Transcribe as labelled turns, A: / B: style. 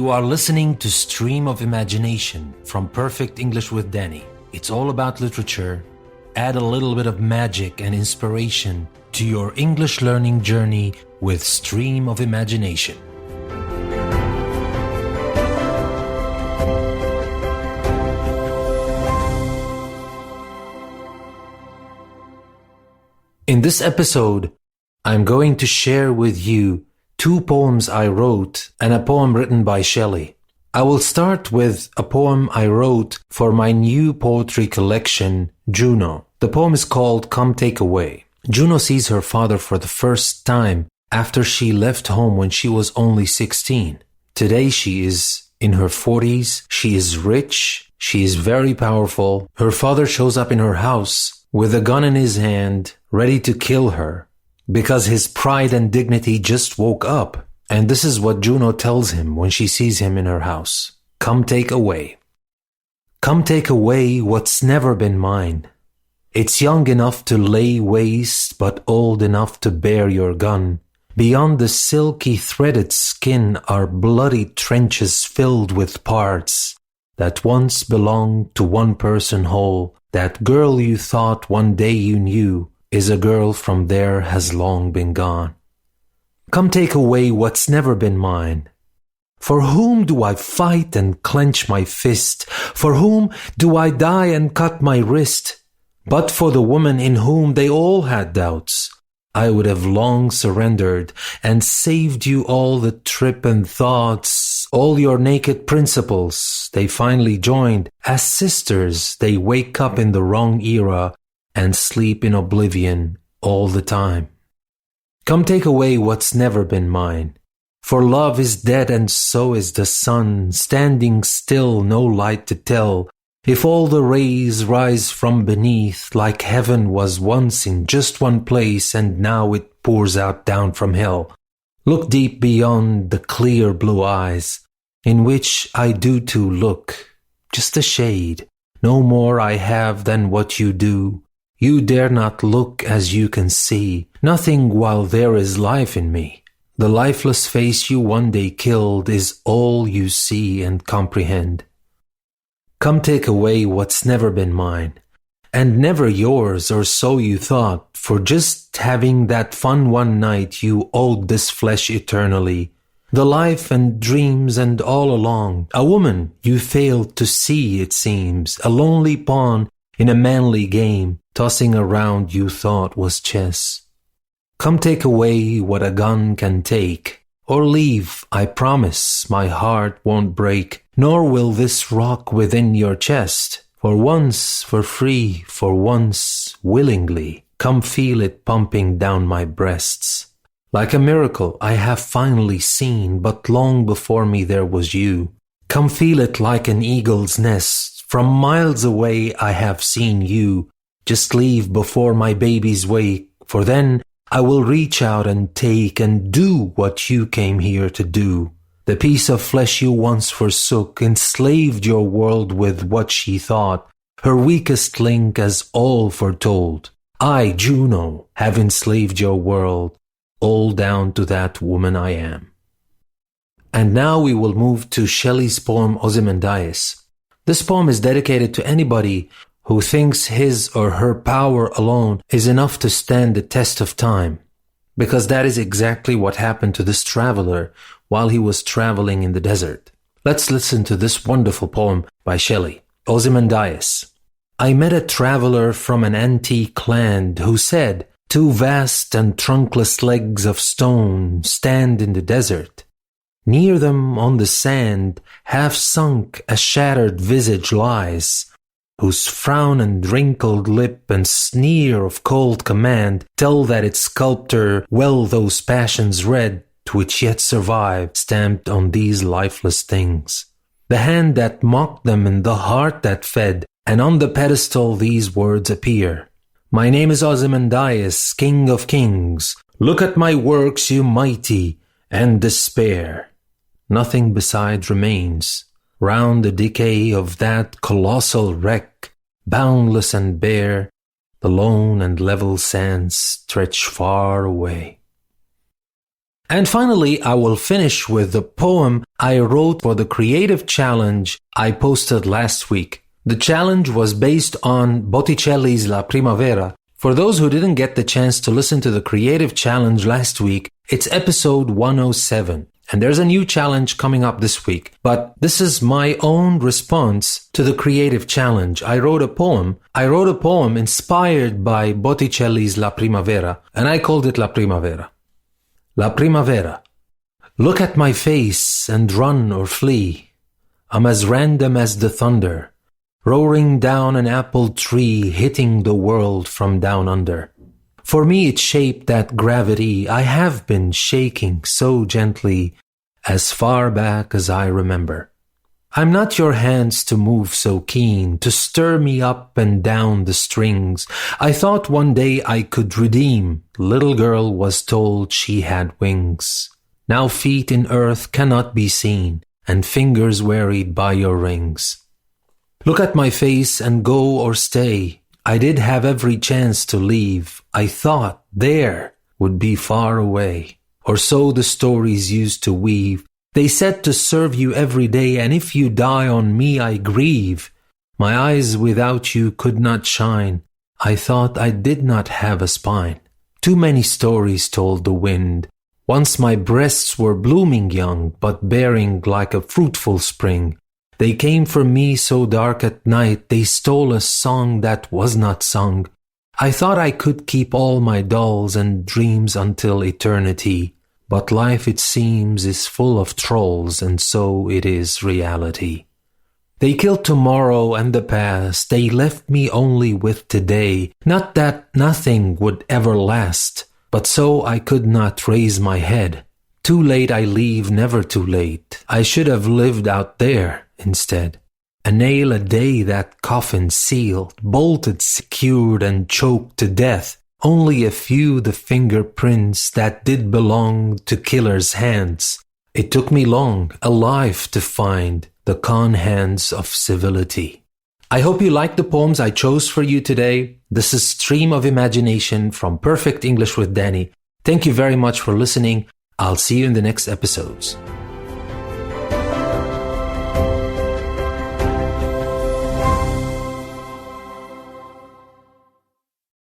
A: You are listening to Stream of Imagination from Perfect English with Danny. It's all about literature. Add a little bit of magic and inspiration to your English learning journey with Stream of Imagination. In this episode, I'm going to share with you 2 poems I wrote and a poem written by Shelley. I will start with a poem I wrote for my new poetry collection, Juno. The poem is called Come Take Away. Juno sees her father for the first time after she left home when she was only 16. Today she is in her 40s. She is rich. She is very powerful. Her father shows up in her house with a gun in his hand, ready to kill her, because his pride and dignity just woke up. And this is what Juno tells him when she sees him in her house. Come take away. Come take away what's never been mine. It's young enough to lay waste, but old enough to bear your gun. Beyond the silky threaded skin are bloody trenches filled with parts that once belonged to one person whole. That girl you thought one day you knew is a girl from there has long been gone. Come take away what's never been mine. For whom do I fight and clench my fist? For whom do I die and cut my wrist? But for the woman in whom they all had doubts, I would have long surrendered and saved you all the trip and thoughts, all your naked principles. They finally joined. As sisters, they wake up in the wrong era and sleep in oblivion all the time. Come take away what's never been mine. For love is dead and so is the sun, standing still, no light to tell. If all the rays rise from beneath, like heaven was once in just one place and now it pours out down from hell. Look deep beyond the clear blue eyes, in which I do too look, just a shade. No more I have than what you do. You dare not look as you can see, nothing while there is life in me. The lifeless face you one day killed is all you see and comprehend. Come take away what's never been mine, and never yours, or so you thought, for just having that fun one night you owed this flesh eternally. The life and dreams and all along, a woman you failed to see, it seems, a lonely pawn in a manly game, tossing around you thought was chess. Come take away what a gun can take, or leave, I promise my heart won't break, nor will this rock within your chest. For once, for free, for once, willingly, come feel it pumping down my breasts. Like a miracle I have finally seen, but long before me there was you. Come feel it like an eagle's nest. From miles away I have seen you. Just leave before my baby's wake, for then I will reach out and take and do what you came here to do. The piece of flesh you once forsook enslaved your world with what she thought her weakest link, as all foretold. I, Juno, have enslaved your world, all down to that woman I am. And now we will move to Shelley's poem Ozymandias. This poem is dedicated to anybody who thinks his or her power alone is enough to stand the test of time, because that is exactly what happened to this traveler while he was traveling in the desert. Let's listen to this wonderful poem by Shelley, Ozymandias. I met a traveler from an antique land who said, 2 vast and trunkless legs of stone stand in the desert. Near them on the sand, half sunk, a shattered visage lies, whose frown and wrinkled lip and sneer of cold command tell that its sculptor well those passions read, which yet survive, stamped on these lifeless things. The hand that mocked them and the heart that fed, and on the pedestal these words appear. My name is Ozymandias, King of Kings. Look at my works, you mighty, and despair. Nothing beside remains. Round the decay of that colossal wreck, boundless and bare, the lone and level sands stretch far away. And finally, I will finish with the poem I wrote for the creative challenge I posted last week. The challenge was based on Botticelli's La Primavera. For those who didn't get the chance to listen to the creative challenge last week, it's episode 107. And there's a new challenge coming up this week. But this is my own response to the creative challenge. I wrote a poem inspired by Botticelli's La Primavera, and I called it La Primavera. La Primavera. Look at my face and run or flee. I'm as random as the thunder, roaring down an apple tree, hitting the world from down under. For me it's shaped that gravity. I have been shaking so gently as far back as I remember. I'm not your hands to move so keen, to stir me up and down the strings. I thought one day I could redeem. Little girl was told she had wings. Now feet in earth cannot be seen, and fingers wearied by your rings. Look at my face and go or stay. I did have every chance to leave. I thought there would be far away. Or so the stories used to weave. They said to serve you every day, and if you die on me I grieve. My eyes without you could not shine. I thought I did not have a spine. Too many stories told the wind. Once my breasts were blooming young, but bearing like a fruitful spring. They came for me so dark at night, they stole a song that was not sung. I thought I could keep all my dolls and dreams until eternity. But life, it seems, is full of trolls, and so it is reality. They killed tomorrow and the past, they left me only with today. Not that nothing would ever last, but so I could not raise my head. Too late I leave, never too late. I should have lived out there instead. A nail a day that coffin sealed, bolted, secured, and choked to death. Only a few the fingerprints that did belong to killers' hands. It took me long, a life to find the con hands of civility. I hope you liked the poems I chose for you today. This is Stream of Imagination from Perfect English with Danny. Thank you very much for listening. I'll see you in the next episodes.